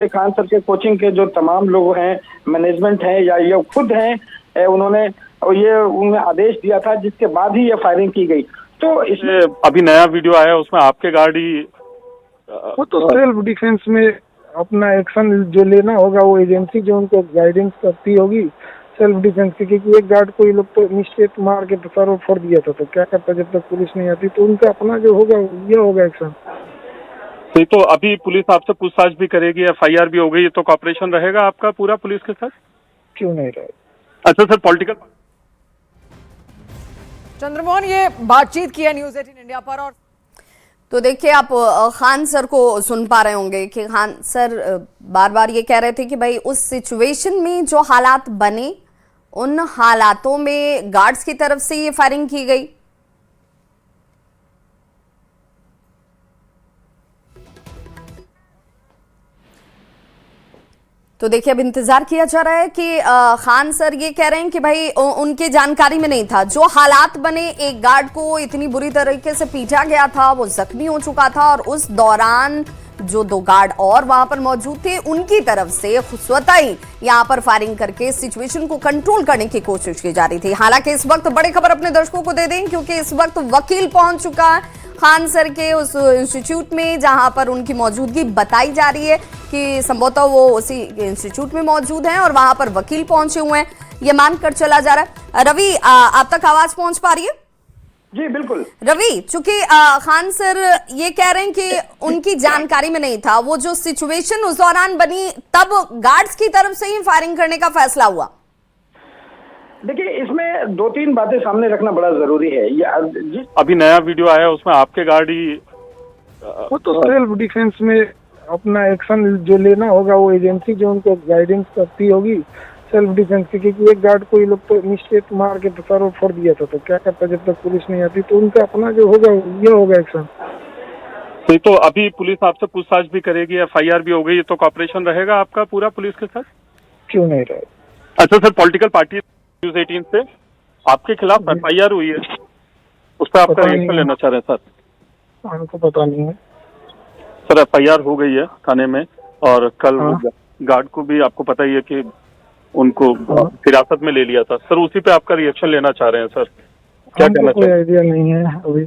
Khan sir के coaching के जो तमाम लोग हैं, मैनेजमेंट है या ये खुद हैं, उन्होंने उन्हें आदेश दिया था, जिसके बाद ही ये फायरिंग की गई। तो इसमें अभी नया वीडियो आया, उसमें आपके गाड़ी वो तो सेल्फ डिफेंस में अपना एक्शन जो लेना होगा, वो एजेंसी जो उनको गाइडेंस करती होगी सेल्फ डिफेंस की। क्योंकि एक गार्ड को ये लोग तो मिस्टेक मार के सर फोड़ दिया था, तो क्या करता जब तक पुलिस नहीं आती, तो उनका अपना जो होगा ये होगा एक्शन। तो अभी पुलिस आपसे पूछताछ भी करेगी, FIR भी हो गई, तो कॉपरेशन रहेगा आपका पूरा पुलिस के साथ? क्यों नहीं रहे? अच्छा सर, पॉलिटिकल चंद्रमोहन, ये बातचीत की है न्यूज़ 18 इंडिया पर। और तो देखिए, आप खान सर को सुन पा रहे होंगे कि खान सर बार बार ये कह रहे थे कि भाई उस सिचुएशन में जो हालात बने, उन हालातों में गार्ड्स की तरफ से ये फायरिंग की गई। तो देखिए, अब इंतजार किया जा रहा है कि खान सर ये कह रहे हैं कि भाई उनके जानकारी में नहीं था, जो हालात बने, एक गार्ड को इतनी बुरी तरीके से पीटा गया था, वो जख्मी हो चुका था, और उस दौरान जो 2 गार्ड और वहां पर मौजूद थे, उनकी तरफ से स्वतः ही यहां पर फायरिंग करके सिचुएशन को कंट्रोल करने की कोशिश की जा रही थी। हालांकि इस वक्त बड़ी खबर अपने दर्शकों को दे दें, क्योंकि इस वक्त वकील पहुंच चुका है खान सर के उस इंस्टीट्यूट में जहां पर उनकी मौजूदगी बताई जा रही है कि संभवतः वो उसी इंस्टीट्यूट में मौजूद हैं, और वहां पर वकील पहुंचे हुए हैं, ये मानकर चला जा रहा है। रवि, आप तक आवाज पहुंच पा रही है? जी बिल्कुल रवि, चूंकि खान सर ये कह रहे हैं कि उनकी जानकारी में नहीं था, वो जो सिचुएशन उस दौरान बनी, तब गार्ड्स की तरफ से ही फायरिंग करने का फैसला हुआ। देखिए, इसमें 2-3 बातें सामने रखना बड़ा जरूरी है। ये अभी नया वीडियो आया, उसमें आपके गाड़ी वो तो सेल्फ डिफेंस में अपना एक्शन जो लेना होगा, वो एजेंसी जो उनको गाइडेंस करती होगी सेल्फ डिफेंस की। क्योंकि एक गार्ड को ये लोग तो मिस्टेक मार के सर फोड़ दिया था, तो क्या करता जब तक पुलिस नहीं आती, तो उनका अपना जो होगा ये होगा एक्शन। तो अभी पुलिस आपसे पूछताछ भी करेगी, FIR भी हो गई, तो कॉपरेशन रहेगा आपका पूरा पुलिस के साथ? क्यों नहीं रहे? अच्छा सर, पॉलिटिकल पार्टी न्यूज़ 18 से आपके खिलाफ FIR हुई है, उस पर आपका रिएक्शन लेना चाह रहे हैं सर। हमको पता नहीं है सर, FIR हो गई है थाने में, और कल गार्ड को भी आपको पता ही है कि उनको हिरासत में ले लिया था सर, उसी पे आपका रिएक्शन लेना चाह रहे हैं सर, क्या कहना कोई आइडिया नहीं है अभी।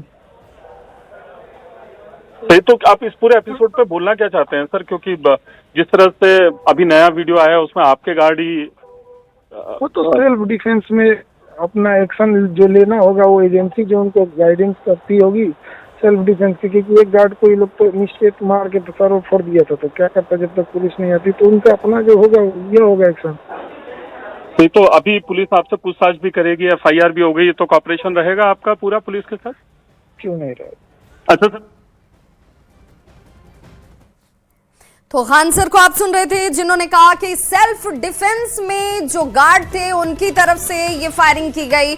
सही, तो आप इस पूरे एपिसोड पे बोलना क्या चाहते हैं सर? क्योंकि जिस तरह से अभी नया वीडियो आया, उसमें आपके गाड़ी वो तो सेल्फ डिफेंस में अपना एक्शन जो लेना होगा, वो एजेंसी जो उनको गाइडेंस करती होगी सेल्फ डिफेंस की। क्योंकि एक गार्ड को ये लोग तो मिस्टेक मार के सर फोड़ दिया था, तो क्या करता जब तक पुलिस नहीं आती, तो उनका अपना जो होगा ये होगा एक्शन। तो अभी पुलिस आपसे पूछताछ भी करेगी, FIR भी हो गई, तो कॉपरेशन रहेगा आपका पूरा पुलिस के साथ? क्यों नहीं रहे? अच्छा सर, तो खान सर को आप सुन रहे थे, जिन्होंने कहा कि सेल्फ डिफेंस में जो गार्ड थे, उनकी तरफ से ये फायरिंग की गई।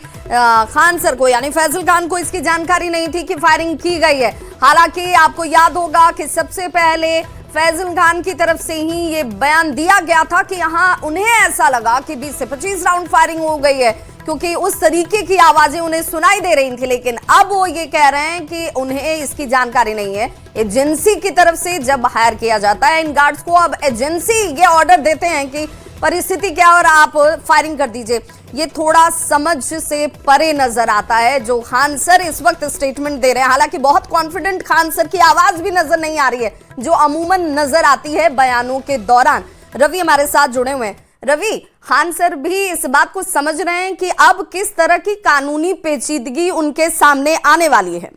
खान सर को, यानी फैजल खान को, इसकी जानकारी नहीं थी कि फायरिंग की गई है। हालांकि आपको याद होगा कि सबसे पहले फैजल खान की तरफ से ही ये बयान दिया गया था कि यहाँ उन्हें ऐसा लगा कि 20 से 25 राउंड फायरिंग हो गई है, क्योंकि उस तरीके की आवाजें उन्हें सुनाई दे रही थी। लेकिन अब वो ये कह रहे हैं कि उन्हें इसकी जानकारी नहीं है। एजेंसी की तरफ से जब हायर किया जाता है इन गार्ड्स को, अब एजेंसी ये ऑर्डर देते हैं कि परिस्थिति क्या और आप फायरिंग कर दीजिए। ये थोड़ा समझ से परे नजर आता है जो खान सर इस वक्त स्टेटमेंट दे रहे हैं। हालांकि बहुत कॉन्फिडेंट खान सर की आवाज भी नजर नहीं आ रही है, जो अमूमन नजर आती है बयानों के दौरान। रवि हमारे साथ जुड़े हुए हैं। रवि, खान सर भी इस बात को समझ रहे हैं कि अब किस तरह की कानूनी पेचीदगी उनके सामने आने वाली है?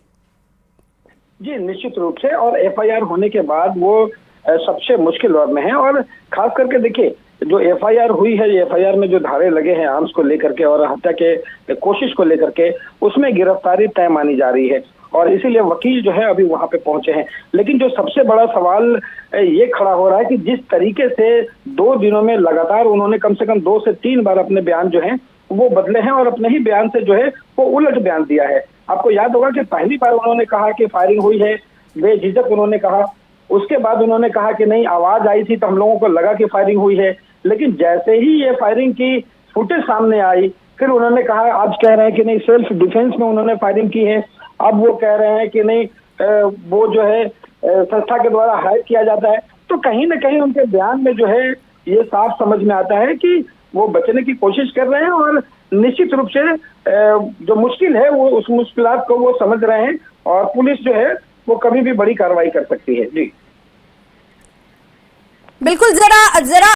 जी निश्चित रूप से, और FIR होने के बाद वो सबसे मुश्किल दौर में है। और खास करके देखिए, जो FIR हुई है, FIR में जो धारे लगे हैं आर्म्स को लेकर के और हत्या के कोशिश को लेकर के, उसमें गिरफ्तारी तय मानी जा रही है, और इसीलिए वकील जो है अभी वहां पे पहुंचे हैं। लेकिन जो सबसे बड़ा सवाल ये खड़ा हो रहा है कि जिस तरीके से 2 दिनों में लगातार उन्होंने कम से कम 2 से 3 बार अपने बयान जो हैं वो बदले हैं, और अपने ही बयान से जो है वो उलट बयान दिया है। आपको याद होगा कि पहली बार उन्होंने कहा कि फायरिंग हुई है, बेझिझक उन्होंने कहा। उसके बाद उन्होंने कहा कि नहीं, आवाज आई थी तो हम लोगों को लगा कि फायरिंग हुई है। लेकिन जैसे ही ये फायरिंग की फुटेज सामने आई, फिर उन्होंने कहा, आज कह रहे हैं कि नहीं सेल्फ डिफेंस में उन्होंने फायरिंग की है। अब वो कह रहे हैं कि नहीं, वो जो है संस्था के द्वारा हायर किया जाता है। तो कहीं ना कहीं उनके बयान में जो है ये साफ समझ में आता है कि वो बचने की कोशिश कर रहे हैं और निश्चित रूप से जो मुश्किल है वो उस मुश्किलात को वो समझ रहे हैं और पुलिस जो है वो कभी भी बड़ी कार्रवाई कर सकती है। जी बिल्कुल, जरा